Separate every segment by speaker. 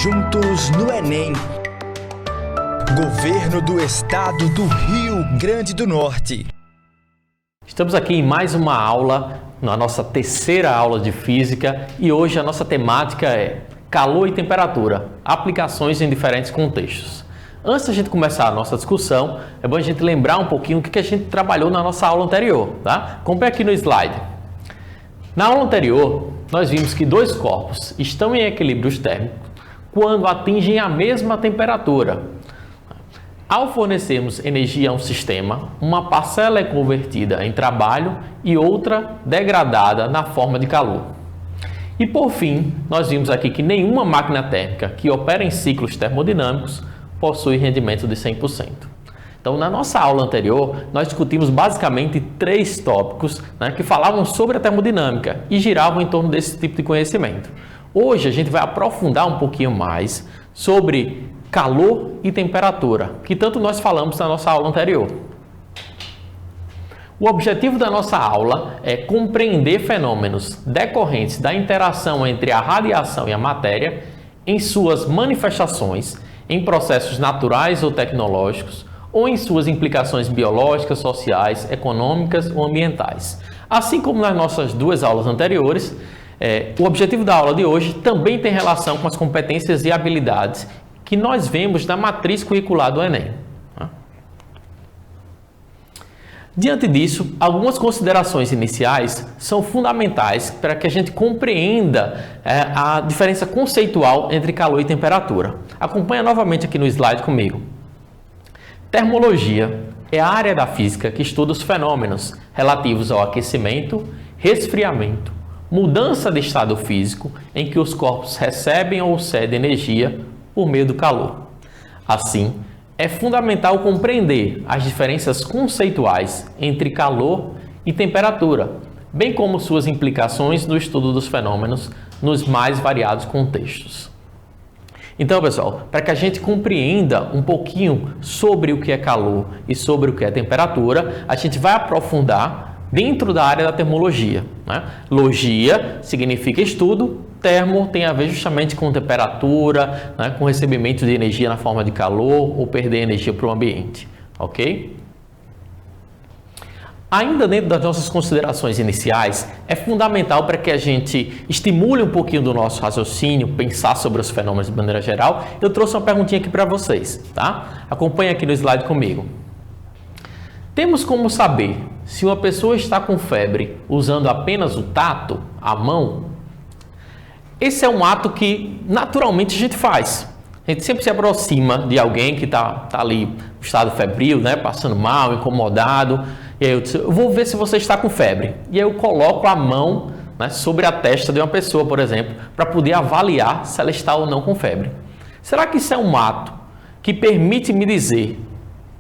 Speaker 1: Juntos no Enem. Governo do Estado do Rio Grande do Norte.
Speaker 2: Estamos aqui em mais uma aula, na nossa terceira aula de Física, e hoje a nossa temática é calor e temperatura, aplicações em diferentes contextos. Antes da gente começar a nossa discussão, é bom a gente lembrar um pouquinho o que a gente trabalhou na nossa aula anterior, tá? Acompanhe aqui no slide. Na aula anterior, nós vimos que dois corpos estão em equilíbrio térmico quando atingem a mesma temperatura. Ao fornecermos energia a um sistema, uma parcela é convertida em trabalho e outra degradada na forma de calor. E por fim, nós vimos aqui que nenhuma máquina térmica que opera em ciclos termodinâmicos possui rendimento de 100%. Então, na nossa aula anterior, nós discutimos basicamente três tópicos, que falavam sobre a termodinâmica e giravam em torno desse tipo de conhecimento. Hoje a gente vai aprofundar um pouquinho mais sobre calor e temperatura, que tanto nós falamos na nossa aula anterior. O objetivo da nossa aula é compreender fenômenos decorrentes da interação entre a radiação e a matéria em suas manifestações, em processos naturais ou tecnológicos, ou em suas implicações biológicas, sociais, econômicas ou ambientais. Assim como nas nossas duas aulas anteriores, o objetivo da aula de hoje também tem relação com as competências e habilidades que nós vemos na matriz curricular do Enem. Diante disso, algumas considerações iniciais são fundamentais para que a gente compreenda a diferença conceitual entre calor e temperatura. Acompanha novamente aqui no slide comigo. Termologia é a área da física que estuda os fenômenos relativos ao aquecimento, resfriamento, mudança de estado físico em que os corpos recebem ou cedem energia por meio do calor. Assim, é fundamental compreender as diferenças conceituais entre calor e temperatura, bem como suas implicações no estudo dos fenômenos nos mais variados contextos. Então, pessoal, para que a gente compreenda um pouquinho sobre o que é calor e sobre o que é temperatura, a gente vai aprofundar dentro da área da termologia. Logia significa estudo, termo tem a ver justamente com temperatura, com recebimento de energia na forma de calor ou perder energia para o ambiente, ok? Ainda dentro das nossas considerações iniciais, é fundamental para que a gente estimule um pouquinho do nosso raciocínio, pensar sobre os fenômenos de maneira geral. Eu trouxe uma perguntinha aqui para vocês, tá? Acompanhe aqui no slide comigo. Temos como saber se uma pessoa está com febre usando apenas o tato, a mão? Esse é um ato que naturalmente a gente faz. A gente sempre se aproxima de alguém que está ali em estado febril, passando mal, incomodado. E aí eu vou ver se você está com febre. E aí eu coloco a mão sobre a testa de uma pessoa, por exemplo, para poder avaliar se ela está ou não com febre. Será que isso é um ato que permite me dizer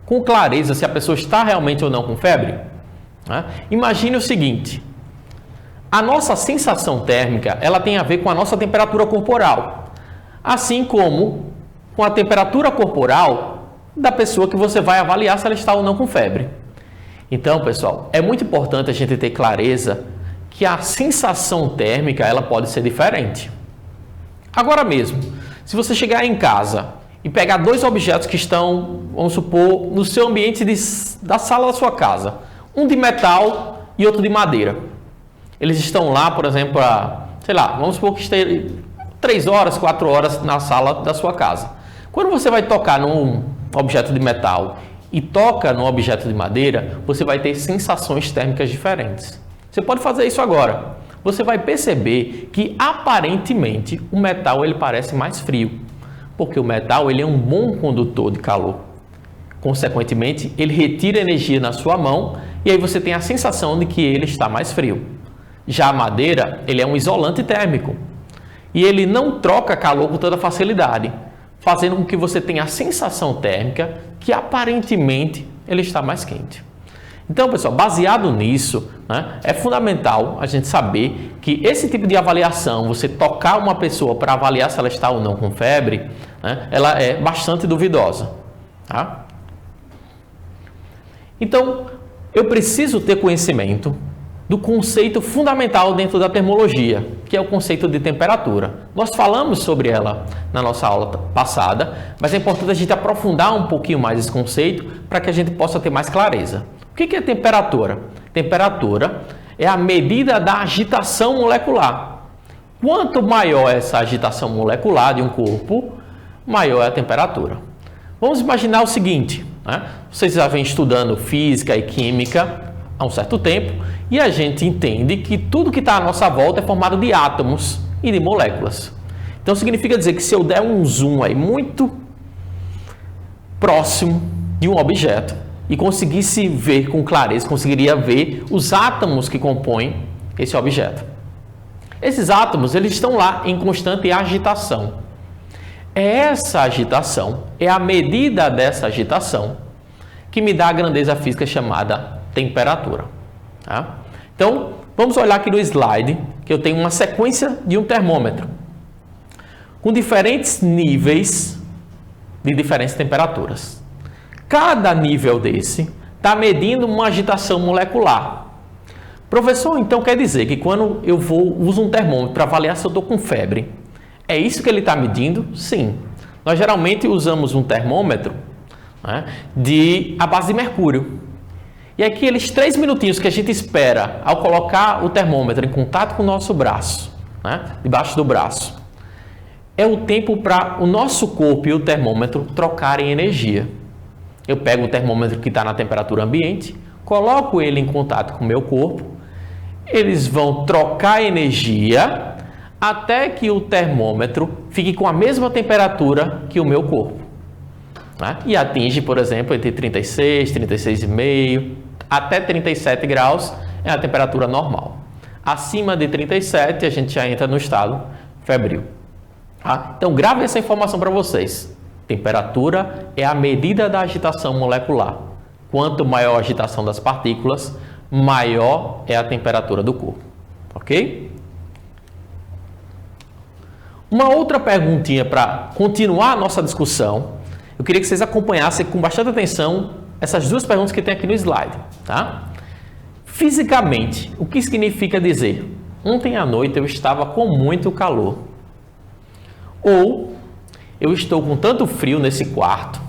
Speaker 2: com clareza se a pessoa está realmente ou não com febre? Imagine o seguinte: a nossa sensação térmica ela tem a ver com a nossa temperatura corporal, assim como com a temperatura corporal da pessoa que você vai avaliar se ela está ou não com febre. Então, pessoal, é muito importante a gente ter clareza que a sensação térmica ela pode ser diferente. Agora mesmo, se você chegar em casa e pegar dois objetos que estão, vamos supor, no seu ambiente da sala da sua casa, um de metal e outro de madeira. Eles estão lá, por exemplo, vamos supor que esteja 3 horas, 4 horas na sala da sua casa. Quando você vai tocar num objeto de metal e toca num objeto de madeira, você vai ter sensações térmicas diferentes. Você pode fazer isso agora. Você vai perceber que aparentemente o metal ele parece mais frio, porque o metal ele é um bom condutor de calor. Consequentemente, ele retira energia na sua mão e aí você tem a sensação de que ele está mais frio. Já a madeira, ele é um isolante térmico e ele não troca calor com toda facilidade, fazendo com que você tenha a sensação térmica que aparentemente ele está mais quente. Então, pessoal, baseado nisso, é fundamental a gente saber que esse tipo de avaliação, você tocar uma pessoa para avaliar se ela está ou não com febre, ela é bastante duvidosa. Tá? Então, eu preciso ter conhecimento do conceito fundamental dentro da termologia, que é o conceito de temperatura. Nós falamos sobre ela na nossa aula passada, mas é importante a gente aprofundar um pouquinho mais esse conceito para que a gente possa ter mais clareza. O que é temperatura? Temperatura é a medida da agitação molecular. Quanto maior essa agitação molecular de um corpo, maior é a temperatura. Vamos imaginar o seguinte, né? Vocês já vêm estudando física e química há um certo tempo, e a gente entende que tudo que está à nossa volta é formado de átomos e de moléculas. Então significa dizer que se eu der um zoom aí muito próximo de um objeto e conseguisse ver com clareza, conseguiria ver os átomos que compõem esse objeto. Esses átomos, eles estão lá em constante agitação. Essa agitação é a medida dessa agitação que me dá a grandeza física chamada temperatura. Tá? Então, vamos olhar aqui no slide, que eu tenho uma sequência de um termômetro com diferentes níveis de diferentes temperaturas. Cada nível desse está medindo uma agitação molecular. Professor, então quer dizer que quando eu uso um termômetro para avaliar se eu estou com febre, é isso que ele está medindo? Sim. Nós geralmente usamos um termômetro, né, à base de mercúrio. E aqueles 3 minutinhos que a gente espera ao colocar o termômetro em contato com o nosso braço, né, debaixo do braço, é o tempo para o nosso corpo e o termômetro trocarem energia. Eu pego o termômetro que está na temperatura ambiente, coloco ele em contato com o meu corpo, eles vão trocar energia até que o termômetro fique com a mesma temperatura que o meu corpo. Né? E atinge, por exemplo, entre 36, 36,5 até 37 graus é a temperatura normal. Acima de 37 a gente já entra no estado febril. Tá? Então grave essa informação para vocês. Temperatura é a medida da agitação molecular. Quanto maior a agitação das partículas, maior é a temperatura do corpo. Ok? Uma outra perguntinha para continuar a nossa discussão. Eu queria que vocês acompanhassem com bastante atenção essas duas perguntas que tem aqui no slide. Tá? Fisicamente, o que significa dizer? Ontem à noite eu estava com muito calor. Ou eu estou com tanto frio nesse quarto.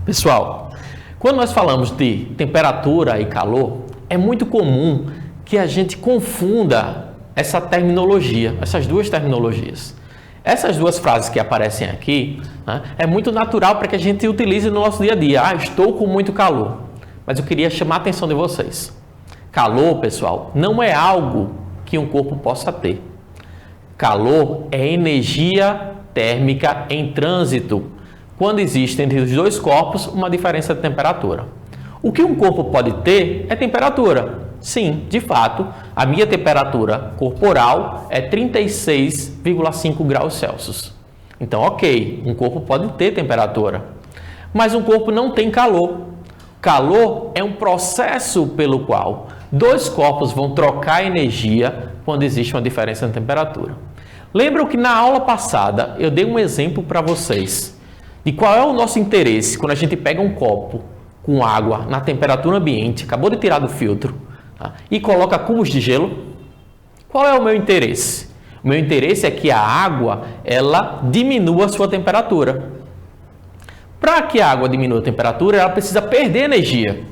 Speaker 2: Pessoal, quando nós falamos de temperatura e calor, é muito comum que a gente confunda essa terminologia, essas duas terminologias. Essas duas frases que aparecem aqui, né, é muito natural para que a gente utilize no nosso dia a dia. Ah, estou com muito calor. Mas eu queria chamar a atenção de vocês. Calor, pessoal, não é algo que um corpo possa ter. Calor é energia térmica em trânsito, quando existe entre os dois corpos uma diferença de temperatura. O que um corpo pode ter é temperatura. Sim, de fato, a minha temperatura corporal é 36,5 graus Celsius. Então, ok, um corpo pode ter temperatura, mas um corpo não tem calor. Calor é um processo pelo qual dois corpos vão trocar energia quando existe uma diferença de temperatura. Lembram que na aula passada eu dei um exemplo para vocês de qual é o nosso interesse quando a gente pega um copo com água na temperatura ambiente, acabou de tirar do filtro, tá, e coloca cubos de gelo. Qual é o meu interesse? O meu interesse é que a água ela diminua a sua temperatura. Para que a água diminua a temperatura, ela precisa perder energia.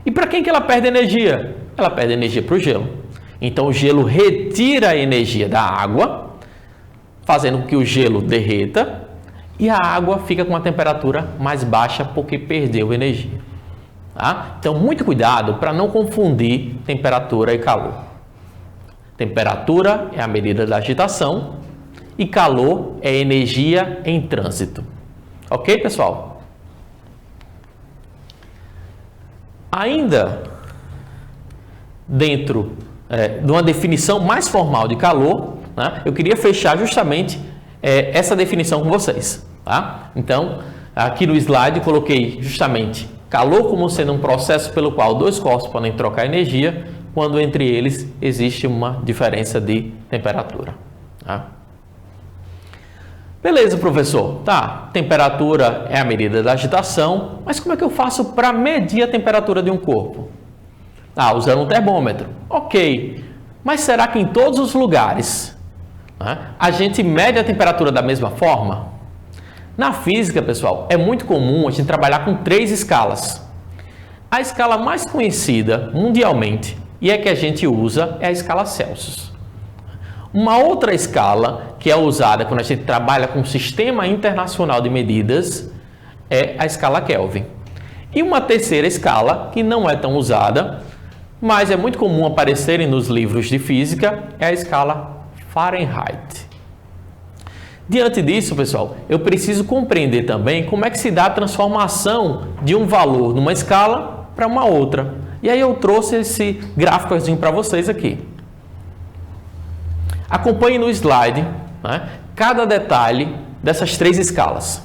Speaker 2: E para quem que ela perde energia? Ela perde energia para o gelo. Então o gelo retira a energia da água, fazendo com que o gelo derreta e a água fica com uma temperatura mais baixa porque perdeu energia. Tá? Então muito cuidado para não confundir temperatura e calor. Temperatura é a medida da agitação e calor é energia em trânsito. Ok, pessoal? Ainda dentro de uma definição mais formal de calor, né, eu queria fechar justamente essa definição com vocês. Tá? Então, aqui no slide coloquei justamente calor como sendo um processo pelo qual dois corpos podem trocar energia quando entre eles existe uma diferença de temperatura. Tá? Beleza, professor. Tá, temperatura é a medida da agitação, mas como é que eu faço para medir a temperatura de um corpo? Ah, usando um termômetro. Ok, mas será que em todos os lugares, né, a gente mede a temperatura da mesma forma? Na física, pessoal, é muito comum a gente trabalhar com 3 escalas. A escala mais conhecida mundialmente e é que a gente usa é a escala Celsius. Uma outra escala que é usada quando a gente trabalha com o Sistema Internacional de Medidas é a escala Kelvin. E uma terceira escala, que não é tão usada, mas é muito comum aparecerem nos livros de física, é a escala Fahrenheit. Diante disso, pessoal, eu preciso compreender também como é que se dá a transformação de um valor numa escala para uma outra. E aí eu trouxe esse gráficozinho para vocês aqui. Acompanhe no slide, né, cada detalhe dessas 3 escalas.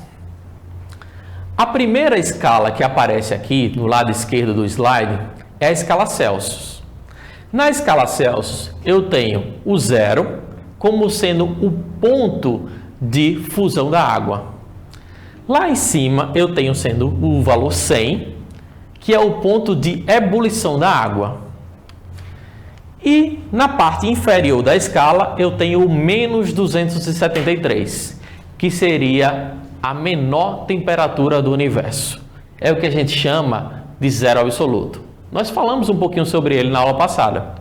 Speaker 2: A primeira escala que aparece aqui no lado esquerdo do slide é a escala Celsius. Na escala Celsius, eu tenho o 0 como sendo o ponto de fusão da água. Lá em cima, eu tenho sendo o valor 100, que é o ponto de ebulição da água. E na parte inferior da escala, eu tenho o menos 273, que seria a menor temperatura do universo. É o que a gente chama de zero absoluto. Nós falamos um pouquinho sobre ele na aula passada.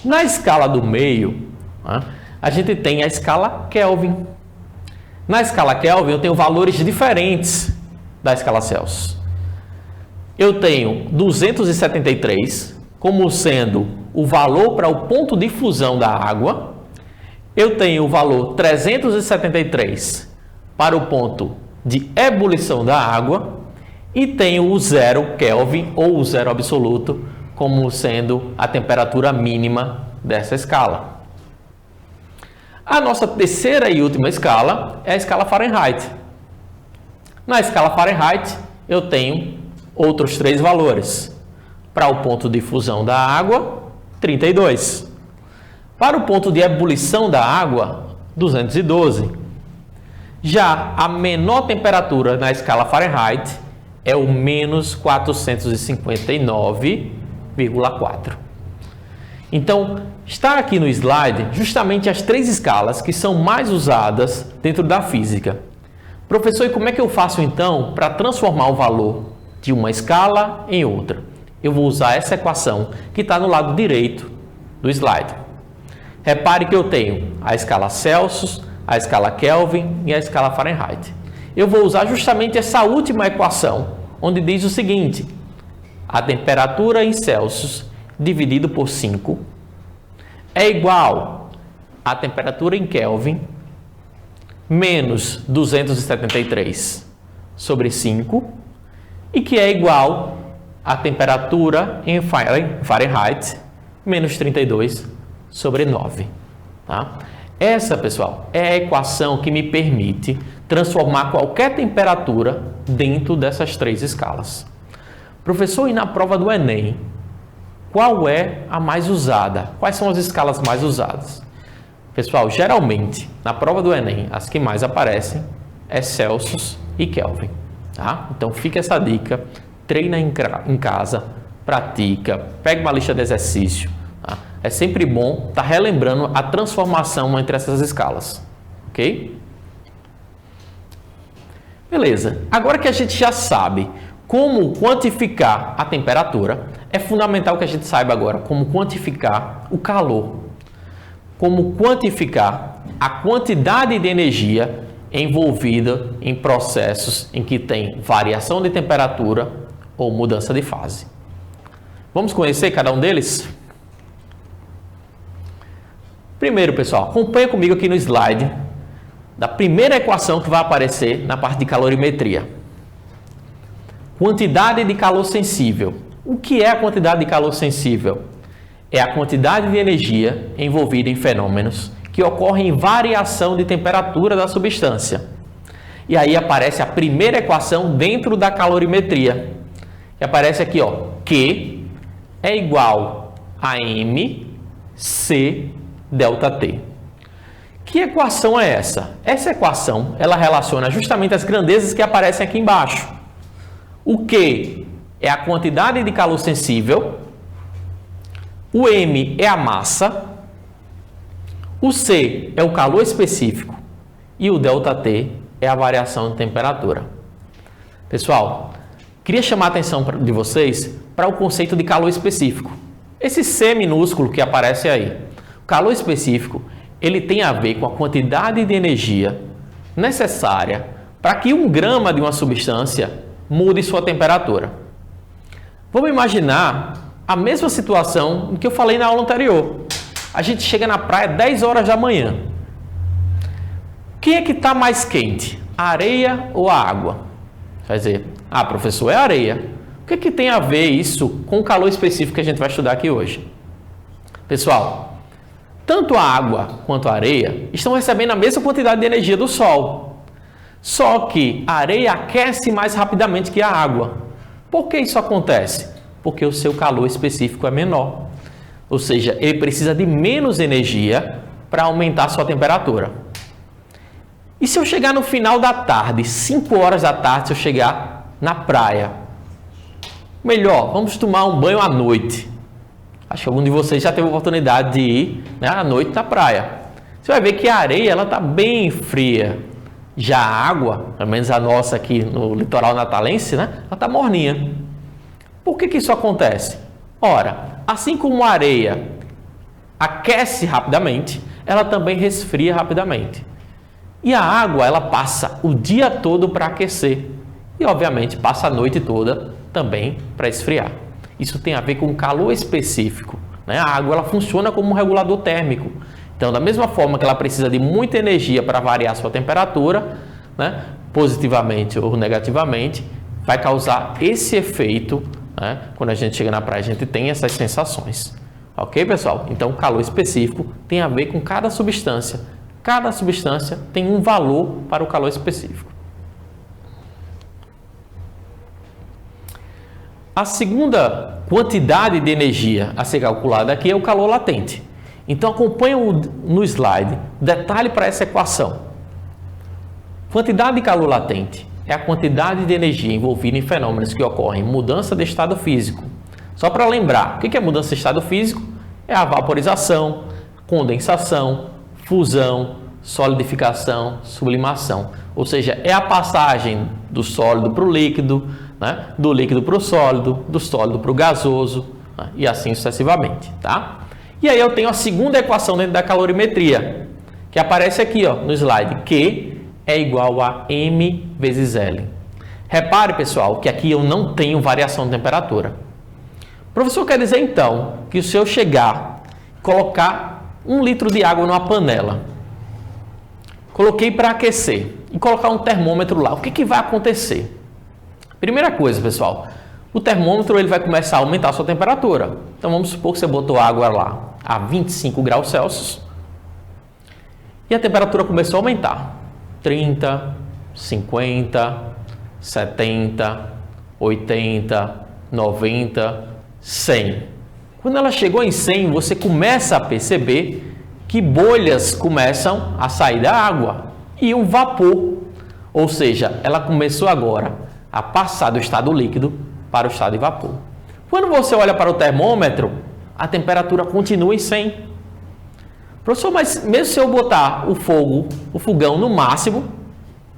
Speaker 2: Na escala do meio, né, a gente tem a escala Kelvin. Na escala Kelvin, eu tenho valores diferentes da escala Celsius. Eu tenho 273 como sendo o valor para o ponto de fusão da água. Eu tenho o valor 373 para o ponto de ebulição da água. E tenho o 0 Kelvin, ou o zero absoluto, como sendo a temperatura mínima dessa escala. A nossa terceira e última escala é a escala Fahrenheit. Na escala Fahrenheit, eu tenho outros 3 valores. Para o ponto de fusão da água, 32. Para o ponto de ebulição da água, 212. Já a menor temperatura na escala Fahrenheit é o menos 459,4. Então, está aqui no slide justamente as 3 escalas que são mais usadas dentro da física. Professor, e como é que eu faço então para transformar o valor de uma escala em outra? Eu vou usar essa equação que está no lado direito do slide. Repare que eu tenho a escala Celsius, a escala Kelvin e a escala Fahrenheit. Eu vou usar justamente essa última equação, onde diz o seguinte: a temperatura em Celsius dividido por 5 é igual à temperatura em Kelvin menos 273 sobre 5 e que é igual à temperatura em Fahrenheit menos 32 sobre 9. Tá? Essa, pessoal, é a equação que me permite transformar qualquer temperatura dentro dessas 3 escalas. Professor, e na prova do Enem, qual é a mais usada? Quais são as escalas mais usadas? Pessoal, geralmente, na prova do Enem, as que mais aparecem é Celsius e Kelvin. Tá? Então, fica essa dica, treina em casa, pratica, pega uma lista de exercício. Tá? É sempre bom estar relembrando a transformação entre essas escalas. Ok? Beleza. Agora que a gente já sabe como quantificar a temperatura, é fundamental que a gente saiba agora como quantificar o calor, como quantificar a quantidade de energia envolvida em processos em que tem variação de temperatura ou mudança de fase. Vamos conhecer cada um deles? Primeiro, pessoal, acompanha comigo aqui no slide da primeira equação que vai aparecer na parte de calorimetria. Quantidade de calor sensível. O que é a quantidade de calor sensível? É a quantidade de energia envolvida em fenômenos que ocorrem em variação de temperatura da substância. E aí aparece a primeira equação dentro da calorimetria. E aparece aqui, ó, Q é igual a mc ΔT. Que equação é essa? Essa equação, ela relaciona justamente as grandezas que aparecem aqui embaixo. O Q é a quantidade de calor sensível O M é a massa, o C é o calor específico e o ΔT é a variação de temperatura. Pessoal, queria chamar a atenção de vocês para o conceito de calor específico. Esse C minúsculo que aparece aí, o calor específico, ele tem a ver com a quantidade de energia necessária para que 1 grama de uma substância mude sua temperatura. Vamos imaginar a mesma situação que eu falei na aula anterior. A gente chega na praia 10 horas da manhã. Quem é que está mais quente? A areia ou a água? Vai dizer, professor, é a areia. O que é que tem a ver isso com o calor específico que a gente vai estudar aqui hoje? Pessoal, tanto a água quanto a areia estão recebendo a mesma quantidade de energia do Sol. Só que a areia aquece mais rapidamente que a água. Por que isso acontece? Porque o seu calor específico é menor. Ou seja, ele precisa de menos energia para aumentar a sua temperatura. E se eu chegar no final da tarde, 5 horas da tarde, se eu chegar na praia? Melhor, vamos tomar um banho à noite. Acho que algum de vocês já teve a oportunidade de ir, né, à noite na praia. Você vai ver que a areia está bem fria. Já a água, pelo menos a nossa aqui no litoral natalense, né, ela está morninha. Por que isso acontece? Ora, assim como a areia aquece rapidamente, ela também resfria rapidamente. E a água, ela passa o dia todo para aquecer. E, obviamente, passa a noite toda também para esfriar. Isso tem a ver com calor específico, né? A água, ela funciona como um regulador térmico. Então, da mesma forma que ela precisa de muita energia para variar sua temperatura, né, positivamente ou negativamente, vai causar esse efeito, né? Quando a gente chega na praia, a gente tem essas sensações. Ok, pessoal? Então, calor específico tem a ver com cada substância. Cada substância tem um valor para o calor específico. A segunda quantidade de energia a ser calculada aqui é o calor latente. Então, acompanhe no slide o detalhe para essa equação. Quantidade de calor latente é a quantidade de energia envolvida em fenômenos que ocorrem mudança de estado físico. Só para lembrar, o que é mudança de estado físico? É a vaporização, condensação, fusão, solidificação, sublimação. Ou seja, é a passagem do sólido para o líquido, né? Do líquido para o sólido, do sólido para o gasoso, né? E assim sucessivamente. Tá? E aí eu tenho a segunda equação dentro da calorimetria, que aparece aqui no slide, Q é igual a M vezes L. Repare, pessoal, que aqui eu não tenho variação de temperatura. O professor quer dizer, então, que se eu chegar e colocar 1 litro de água numa panela, coloquei para aquecer e colocar um termômetro lá, o que vai acontecer? Primeira coisa, pessoal, o termômetro ele vai começar a aumentar a sua temperatura. Então, vamos supor que você botou água lá a 25 graus Celsius e a temperatura começou a aumentar. 30, 50, 70, 80, 90, 100. Quando ela chegou em 100, você começa a perceber que bolhas começam a sair da água e um vapor. Ou seja, ela começou agora a passar do estado líquido para o estado de vapor. Quando você olha para o termômetro, a temperatura continua em 100. Professor, mas mesmo se eu botar o fogão no máximo,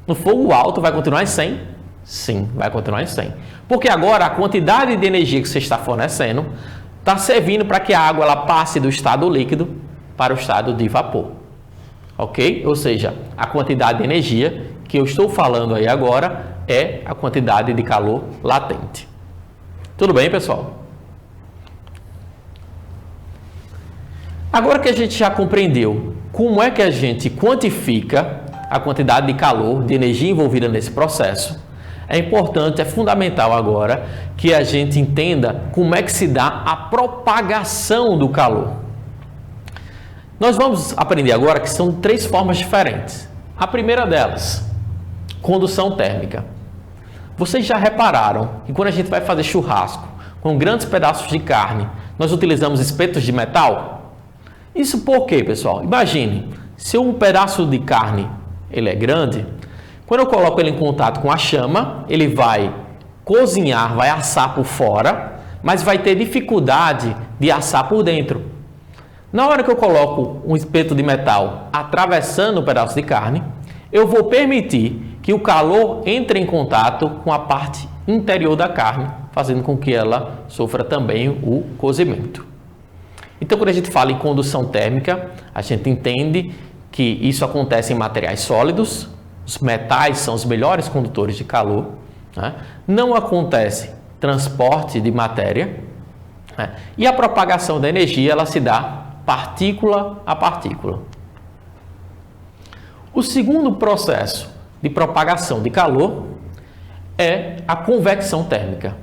Speaker 2: no fogo alto, vai continuar em 100? Sim, vai continuar em 100. Porque agora a quantidade de energia que você está fornecendo está servindo para que a água ela passe do estado líquido para o estado de vapor. Ok? Ou seja, a quantidade de energia que eu estou falando aí agora é a quantidade de calor latente. Tudo bem, pessoal? Agora que a gente já compreendeu como é que a gente quantifica a quantidade de calor, de energia envolvida nesse processo, é importante, é fundamental agora que a gente entenda como é que se dá a propagação do calor. Nós vamos aprender agora que são 3 formas diferentes. A primeira delas, condução térmica. Vocês já repararam que quando a gente vai fazer churrasco com grandes pedaços de carne, nós utilizamos espetos de metal? Isso por quê, pessoal? Imagine, se um pedaço de carne ele é grande, quando eu coloco ele em contato com a chama, ele vai cozinhar, vai assar por fora, mas vai ter dificuldade de assar por dentro. Na hora que eu coloco um espeto de metal atravessando um pedaço de carne, eu vou permitir que o calor entre em contato com a parte interior da carne, fazendo com que ela sofra também o cozimento. Então, quando a gente fala em condução térmica, a gente entende que isso acontece em materiais sólidos, os metais são os melhores condutores de calor, né? Não acontece transporte de matéria, né? E a propagação da energia ela se dá partícula a partícula. O segundo processo de propagação de calor é a convecção térmica.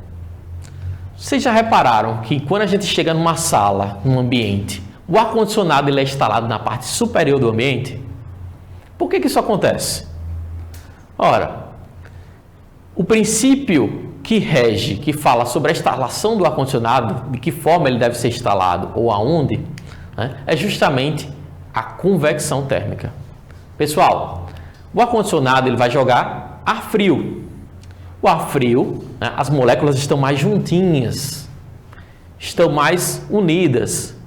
Speaker 2: Vocês já repararam que quando a gente chega numa sala, num ambiente, o ar-condicionado ele é instalado na parte superior do ambiente? Por que isso acontece? Ora, o princípio que rege, que fala sobre a instalação do ar-condicionado, de que forma ele deve ser instalado ou aonde, né, é justamente a convecção térmica. Pessoal, o ar-condicionado ele vai jogar ar frio. O ar frio, né, as moléculas estão mais juntinhas, estão mais unidas.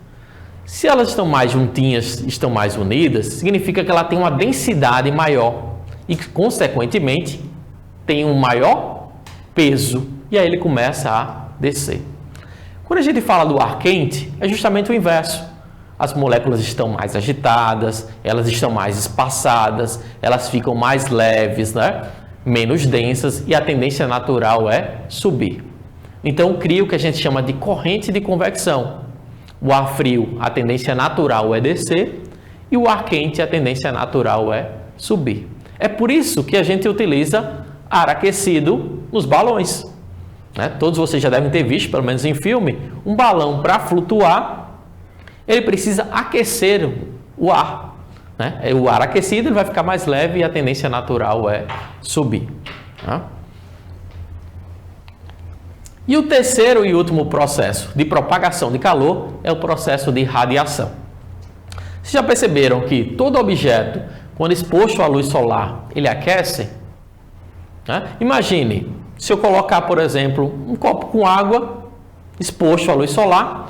Speaker 2: Se elas estão mais juntinhas, estão mais unidas, significa que ela tem uma densidade maior e, consequentemente, tem um maior peso e aí ele começa a descer. Quando a gente fala do ar quente, é justamente o inverso. As moléculas estão mais agitadas, elas estão mais espaçadas, elas ficam mais leves, né? Menos densas e a tendência natural é subir. Então cria o que a gente chama de corrente de convecção. O ar frio, a tendência natural é descer e o ar quente, a tendência natural é subir. É por isso que a gente utiliza ar aquecido nos balões, né? Todos vocês já devem ter visto, pelo menos em filme, um balão para flutuar, ele precisa aquecer o ar, né? O ar aquecido ele vai ficar mais leve e a tendência natural é subir, né? E o terceiro e último processo de propagação de calor é o processo de radiação. Vocês já perceberam que todo objeto, quando exposto à luz solar, ele aquece? Né? Imagine, se eu colocar, por exemplo, um copo com água exposto à luz solar,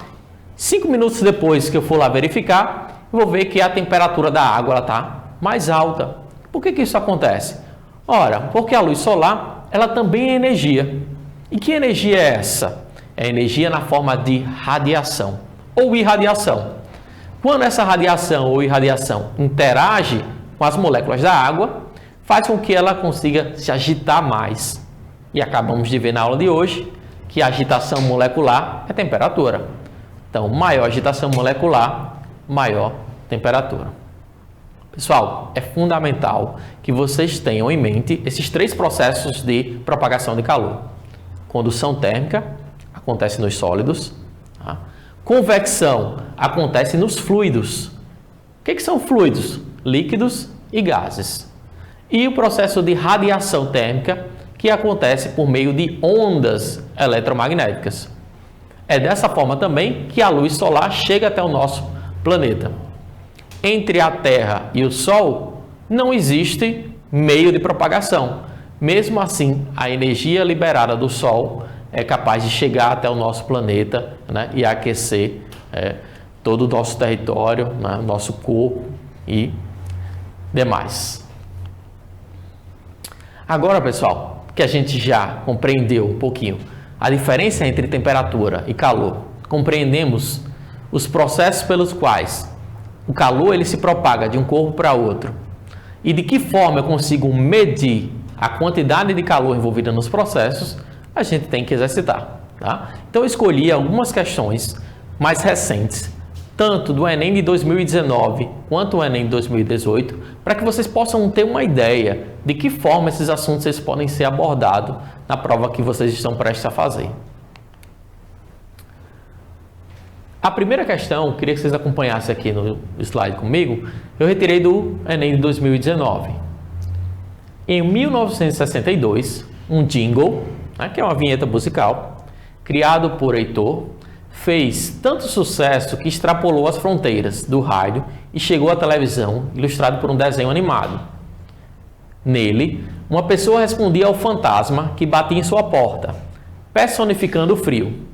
Speaker 2: 5 minutos depois que eu for lá verificar, eu vou ver que a temperatura da água está mais alta. Por que isso acontece? Ora, porque a luz solar ela também é energia. E que energia é essa? É energia na forma de radiação ou irradiação. Quando essa radiação ou irradiação interage com as moléculas da água, faz com que ela consiga se agitar mais. E acabamos de ver na aula de hoje que a agitação molecular é temperatura. Então, maior agitação molecular, maior temperatura. Pessoal, é fundamental que vocês tenham em mente esses 3 processos de propagação de calor. Condução térmica acontece nos sólidos. Tá? Convecção acontece nos fluidos. O que são fluidos? Líquidos e gases. E o processo de radiação térmica que acontece por meio de ondas eletromagnéticas. É dessa forma também que a luz solar chega até o nosso planeta. Entre a Terra e o Sol não existe meio de propagação. Mesmo assim, a energia liberada do Sol é capaz de chegar até o nosso planeta, né, e aquecer todo o nosso território, né, o nosso corpo e demais. Agora, pessoal, que a gente já compreendeu um pouquinho a diferença entre temperatura e calor, compreendemos os processos pelos quais o calor ele se propaga de um corpo para outro e de que forma eu consigo medir a quantidade de calor envolvida nos processos, a gente tem que exercitar, tá? Então eu escolhi algumas questões mais recentes, tanto do Enem de 2019 quanto do Enem de 2018, para que vocês possam ter uma ideia de que forma esses assuntos eles podem ser abordados na prova que vocês estão prestes a fazer. A primeira questão, queria que vocês acompanhassem aqui no slide comigo, eu retirei do Enem de 2019. Em 1962, um jingle, né, que é uma vinheta musical, criado por Heitor, fez tanto sucesso que extrapolou as fronteiras do rádio e chegou à televisão, ilustrado por um desenho animado. Nele, uma pessoa respondia ao fantasma que batia em sua porta, personificando o frio.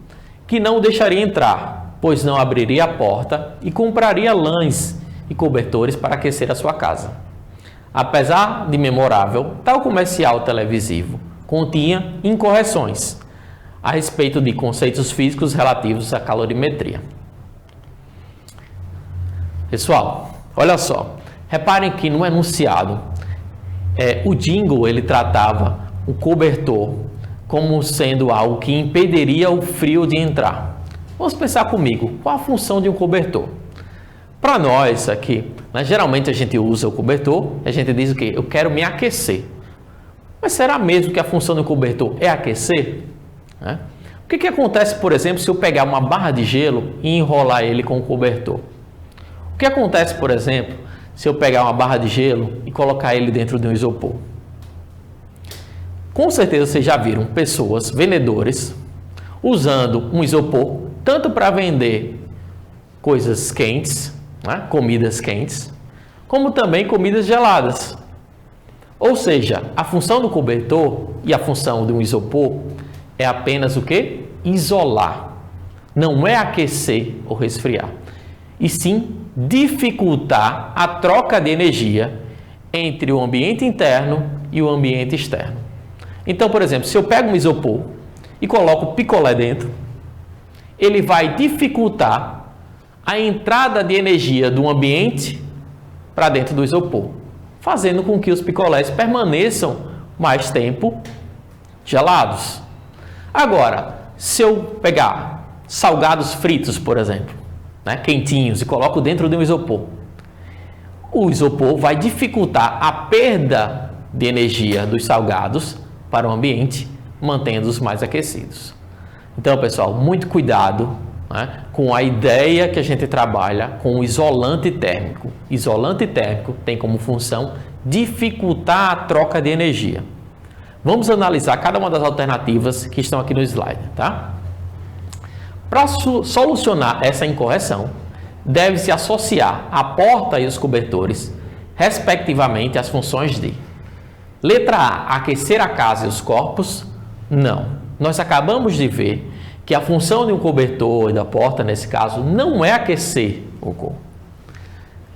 Speaker 2: que não o deixaria entrar, pois não abriria a porta e compraria lãs e cobertores para aquecer a sua casa. Apesar de memorável, tal comercial televisivo continha incorreções a respeito de conceitos físicos relativos à calorimetria. Pessoal, olha só, reparem que no enunciado, o jingle ele tratava o cobertor como sendo algo que impediria o frio de entrar. Vamos pensar comigo, qual a função de um cobertor? Para nós aqui, geralmente a gente usa o cobertor, a gente diz o quê? Eu quero me aquecer. Mas será mesmo que a função do cobertor é aquecer? O que acontece, por exemplo, se eu pegar uma barra de gelo e enrolar ele com o cobertor? O que acontece, por exemplo, se eu pegar uma barra de gelo e colocar ele dentro de um isopor? Com certeza vocês já viram pessoas, vendedores, usando um isopor tanto para vender coisas quentes, comidas quentes, como também comidas geladas. Ou seja, a função do cobertor e a função de um isopor é apenas o quê? Isolar. Não é aquecer ou resfriar, e sim dificultar a troca de energia entre o ambiente interno e o ambiente externo. Então, por exemplo, se eu pego um isopor e coloco picolé dentro, ele vai dificultar a entrada de energia do ambiente para dentro do isopor, fazendo com que os picolés permaneçam mais tempo gelados. Agora, se eu pegar salgados fritos, por exemplo, quentinhos, e coloco dentro de um isopor, o isopor vai dificultar a perda de energia dos salgados para o ambiente, mantendo-os mais aquecidos. Então, pessoal, muito cuidado com a ideia que a gente trabalha com o isolante térmico. Isolante térmico tem como função dificultar a troca de energia. Vamos analisar cada uma das alternativas que estão aqui no slide, tá? Para solucionar essa incorreção, deve-se associar a porta e os cobertores, respectivamente, às funções de: letra A, aquecer a casa e os corpos? Não. Nós acabamos de ver que a função de um cobertor e da porta, nesse caso, não é aquecer o corpo.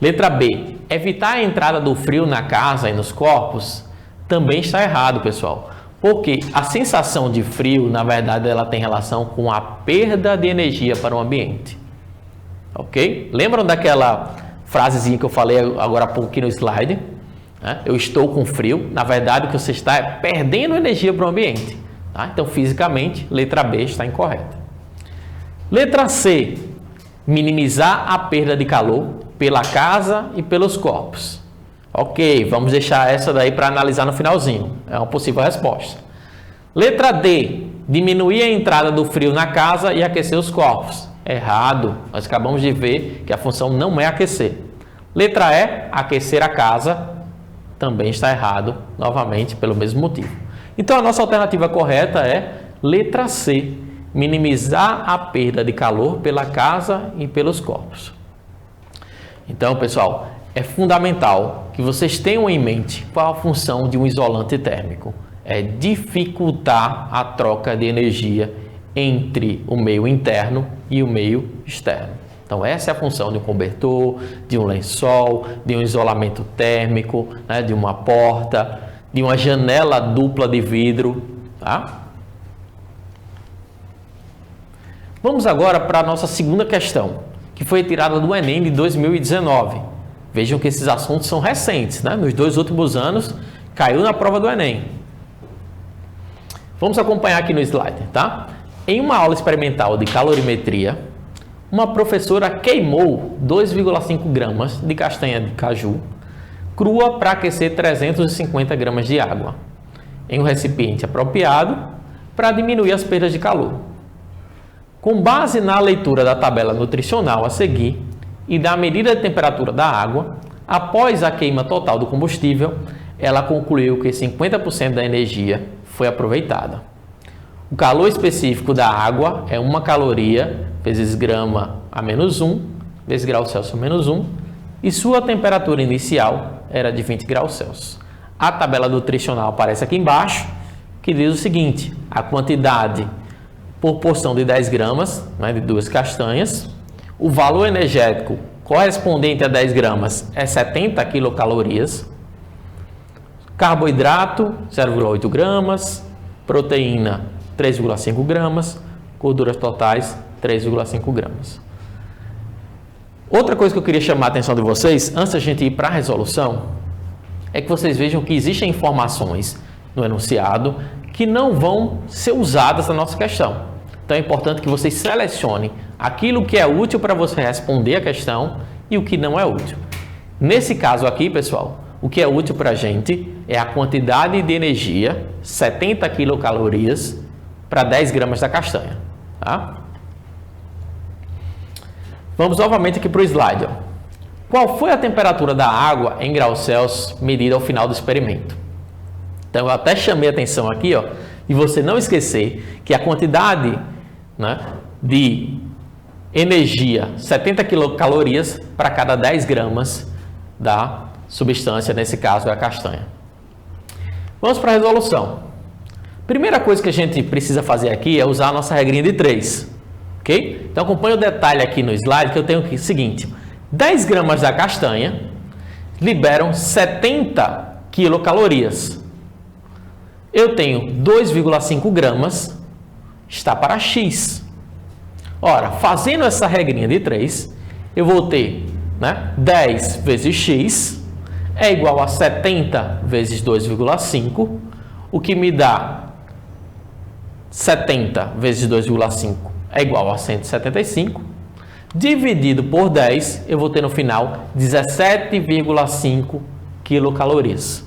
Speaker 2: Letra B, evitar a entrada do frio na casa e nos corpos? Também está errado, pessoal. Porque a sensação de frio, na verdade, ela tem relação com a perda de energia para o ambiente. Ok? Lembram daquela frasezinha que eu falei agora há pouco aqui no slide? Eu estou com frio. Na verdade, o que você está é perdendo energia para o ambiente. Então, fisicamente, letra B está incorreta. Letra C, minimizar a perda de calor pela casa e pelos corpos. Ok, vamos deixar essa daí para analisar no finalzinho. É uma possível resposta. Letra D, diminuir a entrada do frio na casa e aquecer os corpos. Errado. Nós acabamos de ver que a função não é aquecer. Letra E, aquecer a casa. Também está errado, novamente, pelo mesmo motivo. Então, a nossa alternativa correta é letra C, minimizar a perda de calor pela casa e pelos corpos. Então, pessoal, é fundamental que vocês tenham em mente qual a função de um isolante térmico. É dificultar a troca de energia entre o meio interno e o meio externo. Então, essa é a função de um cobertor, de um lençol, de um isolamento térmico, de uma porta, de uma janela dupla de vidro. Tá? Vamos agora para a nossa segunda questão, que foi tirada do Enem de 2019. Vejam que esses assuntos são recentes, nos 2 últimos anos caiu na prova do Enem. Vamos acompanhar aqui no slide, tá? Em uma aula experimental de calorimetria, uma professora queimou 2,5 gramas de castanha de caju crua para aquecer 350 gramas de água em um recipiente apropriado para diminuir as perdas de calor. Com base na leitura da tabela nutricional a seguir e da medida de temperatura da água, após a queima total do combustível, ela concluiu que 50% da energia foi aproveitada. O calor específico da água é 1 caloria vezes grama a menos 1, vezes grau Celsius a menos 1, e sua temperatura inicial era de 20 graus Celsius. A tabela nutricional aparece aqui embaixo, que diz o seguinte: a quantidade por porção de 10 gramas, né, de 2 castanhas. O valor energético correspondente a 10 gramas é 70 quilocalorias. Carboidrato, 0,8 gramas. Proteína, 3,5 gramas. Gorduras totais, 3,5 gramas. Outra coisa que eu queria chamar a atenção de vocês, antes da gente ir para a resolução, é que vocês vejam que existem informações no enunciado que não vão ser usadas na nossa questão. Então é importante que vocês selecionem aquilo que é útil para você responder a questão e o que não é útil. Nesse caso aqui, pessoal, o que é útil para a gente é a quantidade de energia, 70 quilocalorias, para 10 gramas da castanha. Tá? Vamos novamente aqui para o slide. Ó. Qual foi a temperatura da água em graus Celsius medida ao final do experimento? Então, eu até chamei a atenção aqui, ó, e você não esquecer que a quantidade, né, de energia, 70 quilocalorias para cada 10 gramas da substância, nesse caso é a castanha. Vamos para a resolução. Primeira coisa que a gente precisa fazer aqui é usar a nossa regrinha de 3, ok? Então acompanhe o detalhe aqui no slide que eu tenho aqui o seguinte, 10 gramas da castanha liberam 70 quilocalorias. Eu tenho 2,5 gramas, está para X. Ora, fazendo essa regrinha de 3, eu vou ter, né, 10 vezes X é igual a 70 vezes 2,5, o que me dá 70 vezes 2,5 é igual a 175, dividido por 10, eu vou ter no final 17,5 quilocalorias.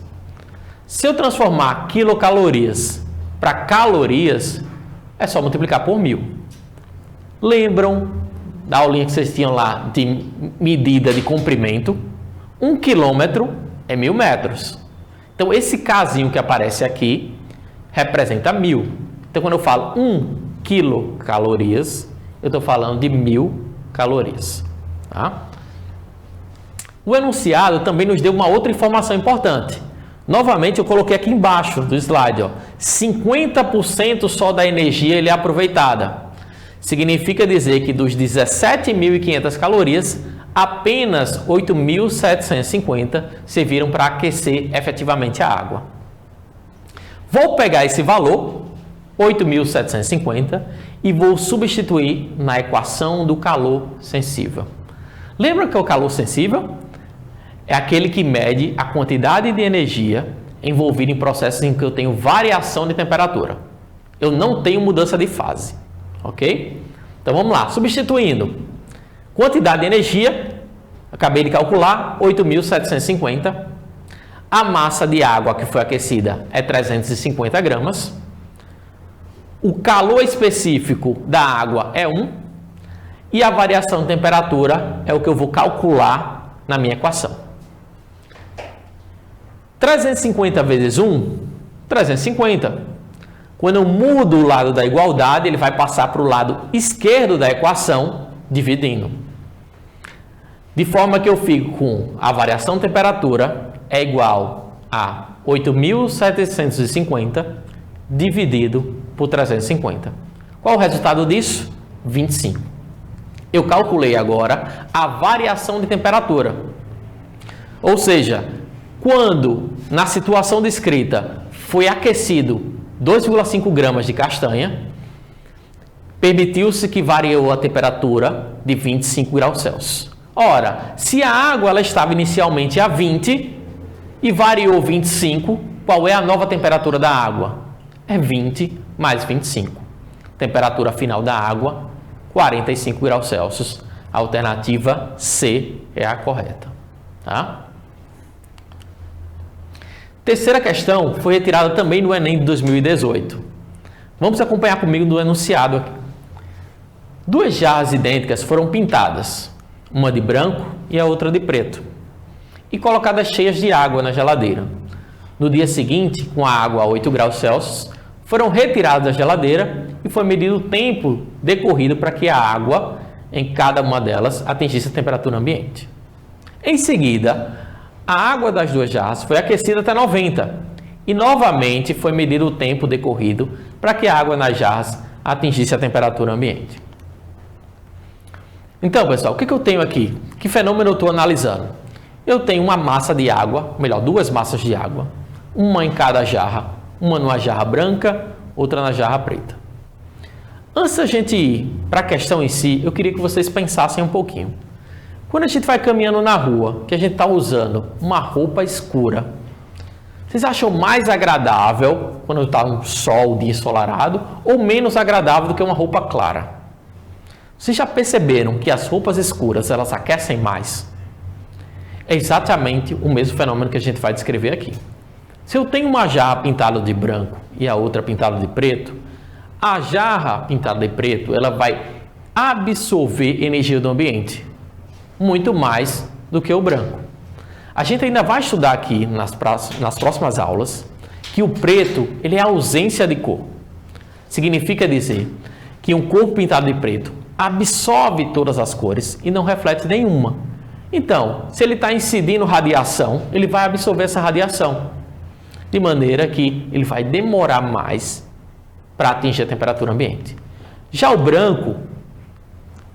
Speaker 2: Se eu transformar quilocalorias para calorias, é só multiplicar por 1000. Lembram da aulinha que vocês tinham lá de medida de comprimento? 1 quilômetro é 1000 metros. Então, esse casinho que aparece aqui representa 1000. Então, quando eu falo 1 quilocalorias, eu estou falando de 1000 calorias. Tá? O enunciado também nos deu uma outra informação importante. Novamente, eu coloquei aqui embaixo do slide, ó, 50% só da energia ele é aproveitada. Significa dizer que dos 17.500 calorias, apenas 8.750 serviram para aquecer efetivamente a água. Vou pegar esse valor, 8.750, e vou substituir na equação do calor sensível. Lembra que o calor sensível é aquele que mede a quantidade de energia envolvida em processos em que eu tenho variação de temperatura. Eu não tenho mudança de fase, ok? Então vamos lá, substituindo. Quantidade de energia, acabei de calcular, 8.750. A massa de água que foi aquecida é 350 gramas. O calor específico da água é 1. E a variação de temperatura é o que eu vou calcular na minha equação. 350 vezes 1, 350. Quando eu mudo o lado da igualdade, ele vai passar para o lado esquerdo da equação, dividindo. De forma que eu fico com a variação de temperatura é igual a 8.750 dividido por 350. Qual o resultado disso? 25. Eu calculei agora a variação de temperatura. Ou seja, quando na situação descrita foi aquecido 2,5 gramas de castanha, permitiu-se que variou a temperatura de 25 graus Celsius. Ora, se a água ela estava inicialmente a 20 e variou 25, qual é a nova temperatura da água? É 20 mais 25. Temperatura final da água, 45 graus Celsius. A alternativa C é a correta. Tá? Terceira questão foi retirada também no Enem de 2018. Vamos acompanhar comigo no enunciado aqui. 2 jarras idênticas foram pintadas, uma de branco e a outra de preto, e colocadas cheias de água na geladeira. No dia seguinte, com a água a 8 graus Celsius, foram retiradas da geladeira e foi medido o tempo decorrido para que a água em cada uma delas atingisse a temperatura ambiente. Em seguida, a água das 2 jarras foi aquecida até 90 e novamente foi medido o tempo decorrido para que a água nas jarras atingisse a temperatura ambiente. Então, pessoal, o que eu tenho aqui? Que fenômeno eu estou analisando? Eu tenho uma massa de água, melhor, duas massas de água, uma em cada jarra, uma numa jarra branca, outra na jarra preta. Antes da gente ir para a questão em si, eu queria que vocês pensassem um pouquinho. Quando a gente vai caminhando na rua, que a gente está usando uma roupa escura, vocês acham mais agradável quando está um sol, dia ensolarado, ou menos agradável do que uma roupa clara? Vocês já perceberam que as roupas escuras, elas aquecem mais? É exatamente o mesmo fenômeno que a gente vai descrever aqui. Se eu tenho uma jarra pintada de branco e a outra pintada de preto, a jarra pintada de preto, ela vai absorver energia do ambiente, muito mais do que o branco. A gente ainda vai estudar aqui nas próximas aulas que o preto, ele é a ausência de cor. Significa dizer que um corpo pintado de preto absorve todas as cores e não reflete nenhuma. Então, se ele está incidindo radiação, ele vai absorver essa radiação, de maneira que ele vai demorar mais para atingir a temperatura ambiente. Já o branco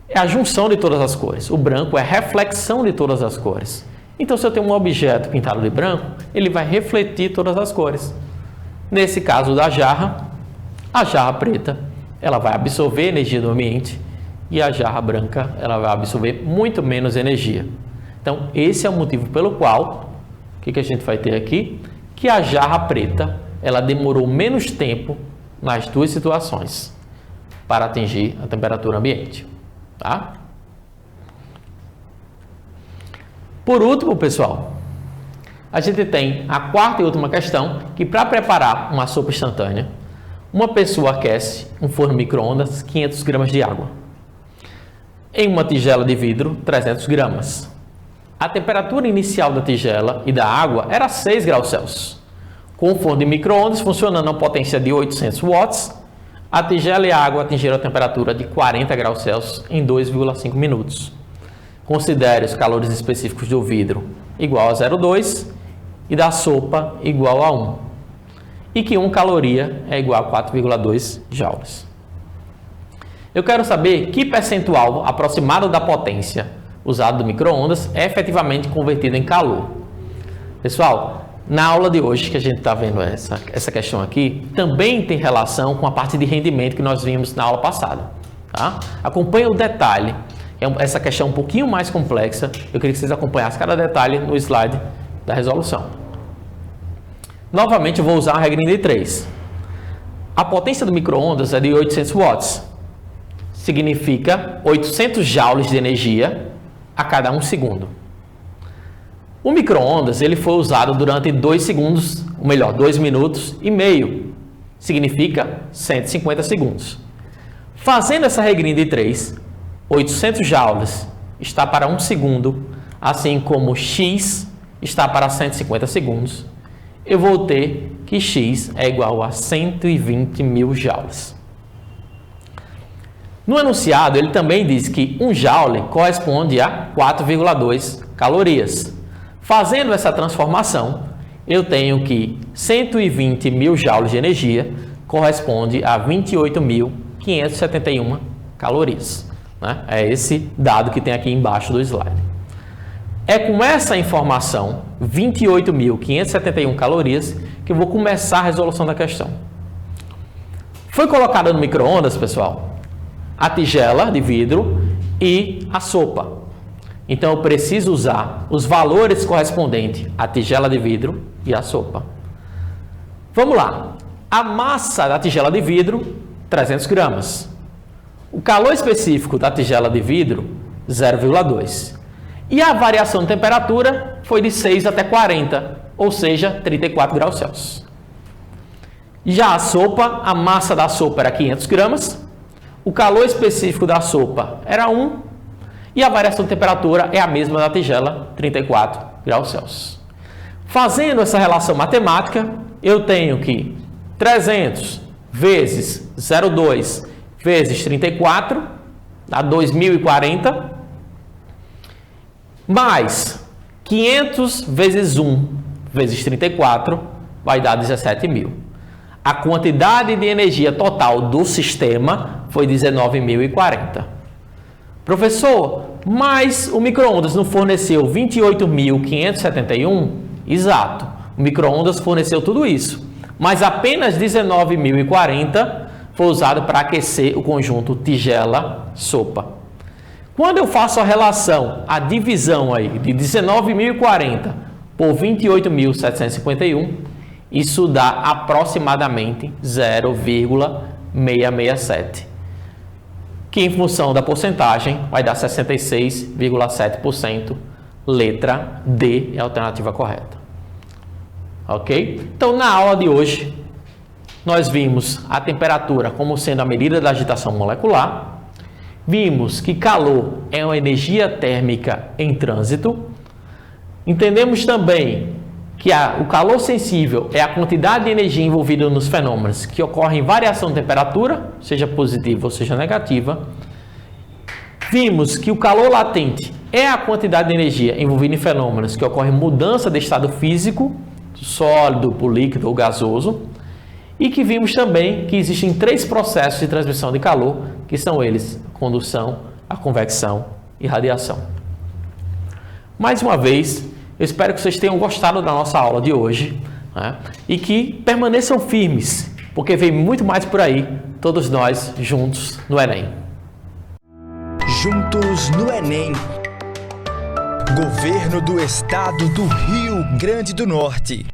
Speaker 2: é a junção de todas as cores. O branco é a reflexão de todas as cores. Então, se eu tenho um objeto pintado de branco, ele vai refletir todas as cores. Nesse caso da jarra, a jarra preta, ela vai absorver energia do ambiente e a jarra branca, ela vai absorver muito menos energia. Então, esse é o motivo pelo qual, o que a gente vai ter aqui? Que a jarra preta, ela demorou menos tempo nas duas situações para atingir a temperatura ambiente. Tá? Por último, pessoal, a gente tem a quarta e última questão, que para preparar uma sopa instantânea, uma pessoa aquece um forno micro-ondas 500 gramas de água. Em uma tigela de vidro, 300 gramas. A temperatura inicial da tigela e da água era 6 graus Celsius. Com o forno de micro-ondas funcionando a potência de 800 watts, a tigela e a água atingiram a temperatura de 40 graus Celsius em 2,5 minutos. Considere os calores específicos do vidro igual a 0,2 e da sopa igual a 1. E que 1 caloria é igual a 4,2 joules. Eu quero saber que percentual aproximado da potência usada do micro-ondas é efetivamente convertido em calor. Pessoal, na aula de hoje que a gente está vendo essa questão aqui, também tem relação com a parte de rendimento que nós vimos na aula passada. Tá? Acompanhe o detalhe. Essa questão é um pouquinho mais complexa. Eu queria que vocês acompanhassem cada detalhe no slide da resolução. Novamente, eu vou usar a regrinha de 3. A potência do micro-ondas é de 800 watts. Significa 800 joules de energia a cada 1 segundo. O micro-ondas ele foi usado durante 2 segundos, ou melhor, 2 minutos e meio. Significa 150 segundos. Fazendo essa regrinha de 3, 800 joules está para 1 segundo, assim como x está para 150 segundos. Eu vou ter que x é igual a 120 mil joules. No enunciado, ele também diz que 1 joule corresponde a 4,2 calorias. Fazendo essa transformação, eu tenho que 120 mil joules de energia corresponde a 28.571 calorias. Né? É esse dado que tem aqui embaixo do slide. É com essa informação, 28.571 calorias, que eu vou começar a resolução da questão. Foi colocada no micro-ondas, pessoal, a tigela de vidro e a sopa. Então, eu preciso usar os valores correspondentes à tigela de vidro e à sopa. Vamos lá. A massa da tigela de vidro, 300 gramas. O calor específico da tigela de vidro, 0,2. E a variação de temperatura foi de 6 até 40, ou seja, 34 graus Celsius. Já a sopa, a massa da sopa era 500 gramas. O calor específico da sopa era 1 e a variação de temperatura é a mesma da tigela, 34 graus Celsius. Fazendo essa relação matemática, eu tenho que 300 vezes 0,2 vezes 34, dá 2040, mais 500 vezes 1 vezes 34, vai dar 17.000. A quantidade de energia total do sistema foi 19.040. Professor, mas o micro-ondas não forneceu 28.571? Exato, o micro-ondas forneceu tudo isso, mas apenas 19.040 foi usado para aquecer o conjunto tigela-sopa. Quando eu faço a relação, a divisão aí de 19.040 por 28.751, isso dá aproximadamente 0,667, que em função da porcentagem vai dar 66,7%. Letra D é a alternativa correta. Ok? Então, na aula de hoje, nós vimos a temperatura como sendo a medida da agitação molecular. Vimos que calor é uma energia térmica em trânsito. Entendemos também que o calor sensível é a quantidade de energia envolvida nos fenômenos que ocorrem em variação de temperatura, seja positiva ou seja negativa. Vimos que o calor latente é a quantidade de energia envolvida em fenômenos que ocorrem mudança de estado físico, sólido, por líquido ou gasoso. E que vimos também que existem 3 processos de transmissão de calor, que são eles: a condução, a convecção e radiação. Mais uma vez, eu espero que vocês tenham gostado da nossa aula de hoje, né? E que permaneçam firmes, porque vem muito mais por aí, todos nós juntos no Enem.
Speaker 1: Juntos no Enem. Governo do Estado do Rio Grande do Norte.